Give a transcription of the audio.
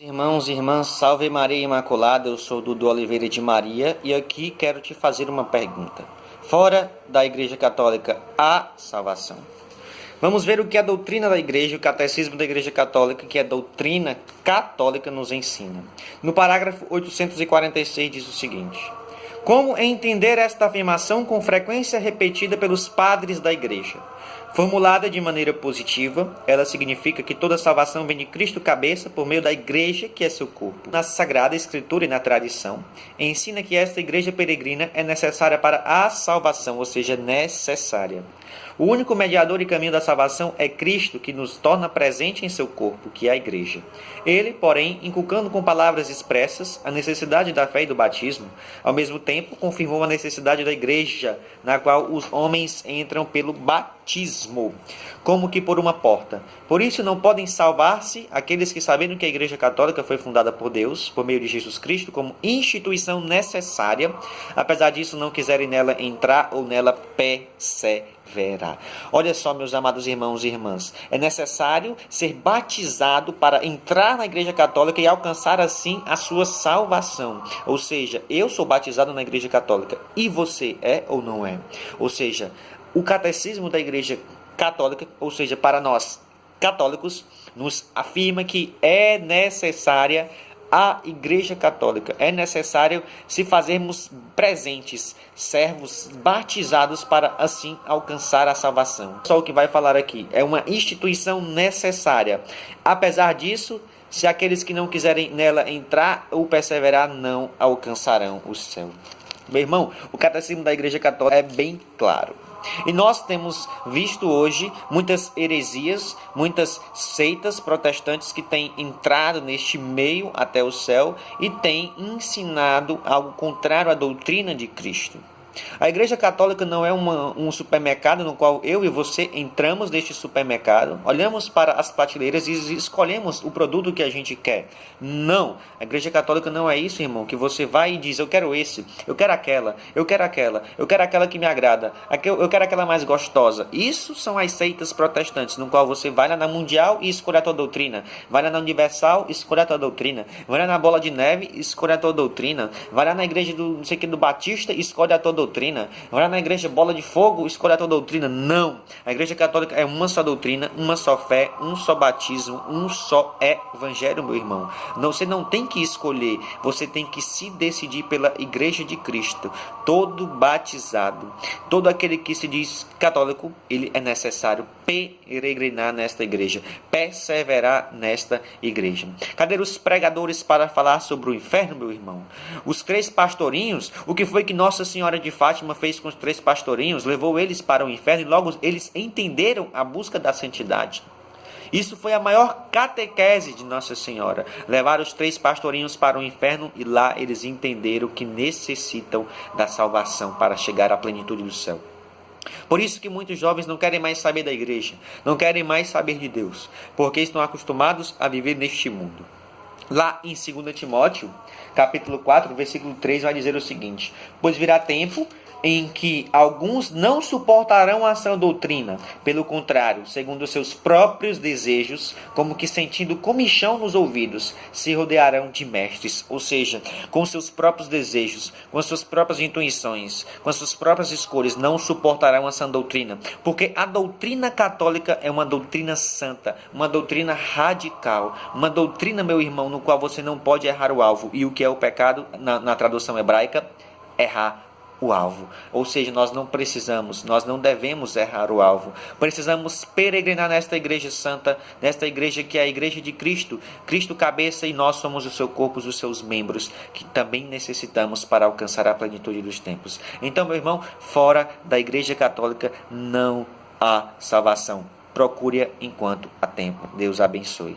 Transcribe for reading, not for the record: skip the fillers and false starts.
Irmãos e irmãs, salve Maria Imaculada, eu sou Dudu Oliveira de Maria e aqui quero te fazer uma pergunta. Fora da Igreja Católica, há salvação? Vamos ver o que a doutrina da Igreja, o Catecismo da Igreja Católica, que é a doutrina católica, nos ensina. No parágrafo 846 diz o seguinte: como entender esta afirmação com frequência repetida pelos padres da Igreja? Formulada de maneira positiva, ela significa que toda salvação vem de Cristo cabeça por meio da Igreja, que é seu corpo. Na Sagrada Escritura e na tradição, ensina que esta Igreja peregrina é necessária para a salvação, ou seja, necessária. O único mediador e caminho da salvação é Cristo, que nos torna presente em seu corpo, que é a Igreja. Ele, porém, inculcando com palavras expressas a necessidade da fé e do batismo, ao mesmo tempo confirmou a necessidade da Igreja, na qual os homens entram pelo batismo, como que por uma porta. Por isso não podem salvar-se aqueles que, sabendo que a Igreja Católica foi fundada por Deus, por meio de Jesus Cristo, como instituição necessária, apesar disso não quiserem nela entrar ou nela perseverar. Olha só, meus amados irmãos e irmãs, é necessário ser batizado para entrar na Igreja Católica e alcançar assim a sua salvação. Ou seja, eu sou batizado na Igreja Católica e você é ou não é? Ou seja, o Catecismo da Igreja Católica, ou seja, para nós católicos, nos afirma que é necessária a Igreja Católica. É necessário se fazermos presentes, servos batizados para assim alcançar a salvação. Só o que vai falar aqui é uma instituição necessária. Apesar disso, se aqueles que não quiserem nela entrar ou perseverar, não alcançarão o céu. Meu irmão, o Catecismo da Igreja Católica é bem claro. E nós temos visto hoje muitas heresias, muitas seitas protestantes que têm entrado neste meio até o céu e têm ensinado algo contrário à doutrina de Cristo. A Igreja Católica não é um supermercado no qual eu e você entramos neste supermercado, olhamos para as prateleiras e escolhemos o produto que a gente quer. Não, a Igreja Católica não é isso, irmão, que você vai e diz: eu quero esse, eu quero aquela, eu quero aquela, eu quero aquela que me agrada, eu quero aquela mais gostosa. Isso são as seitas protestantes, no qual você vai lá na Mundial e escolhe a tua doutrina, vai lá na Universal e escolhe a tua doutrina, vai lá na Bola de Neve e escolhe a tua doutrina, vai lá na igreja do não sei que do Batista e escolhe a tua doutrina, vai lá na igreja Bola de Fogo, escolhe a tua doutrina. Não, a Igreja Católica é uma só doutrina, uma só fé, um só batismo, um só evangelho, meu irmão. Você não tem que escolher, você tem que se decidir pela Igreja de Cristo. Todo batizado, todo aquele que se diz católico, ele é necessário peregrinar nesta igreja, perseverar nesta igreja. Cadê os pregadores para falar sobre o inferno, meu irmão? Os 3 pastorinhos, o que foi que Nossa Senhora de Fátima fez com os 3 pastorinhos? Levou eles para o inferno e logo eles entenderam a busca da santidade. Isso foi a maior catequese de Nossa Senhora. Levar os 3 pastorinhos para o inferno e lá eles entenderam que necessitam da salvação para chegar à plenitude do céu. Por isso que muitos jovens não querem mais saber da igreja, não querem mais saber de Deus, porque estão acostumados a viver neste mundo. Lá em 2 Timóteo, capítulo 4, versículo 3, vai dizer o seguinte: pois virá tempo em que alguns não suportarão a sã doutrina, pelo contrário, segundo seus próprios desejos, como que sentindo comichão nos ouvidos, se rodearão de mestres, ou seja, com seus próprios desejos, com as suas próprias intuições, com as suas próprias escolhas, não suportarão a sã doutrina, porque a doutrina católica é uma doutrina santa, uma doutrina radical, uma doutrina, meu irmão, no qual você não pode errar o alvo. E o que é o pecado, na tradução hebraica? Errar o alvo. Ou seja, nós não devemos errar o alvo. Precisamos peregrinar nesta igreja santa, nesta igreja que é a igreja de Cristo, Cristo cabeça, e nós somos o seu corpo, os seus membros, que também necessitamos para alcançar a plenitude dos tempos. Então, meu irmão, fora da Igreja Católica não há salvação. Procure-a enquanto há tempo. Deus abençoe.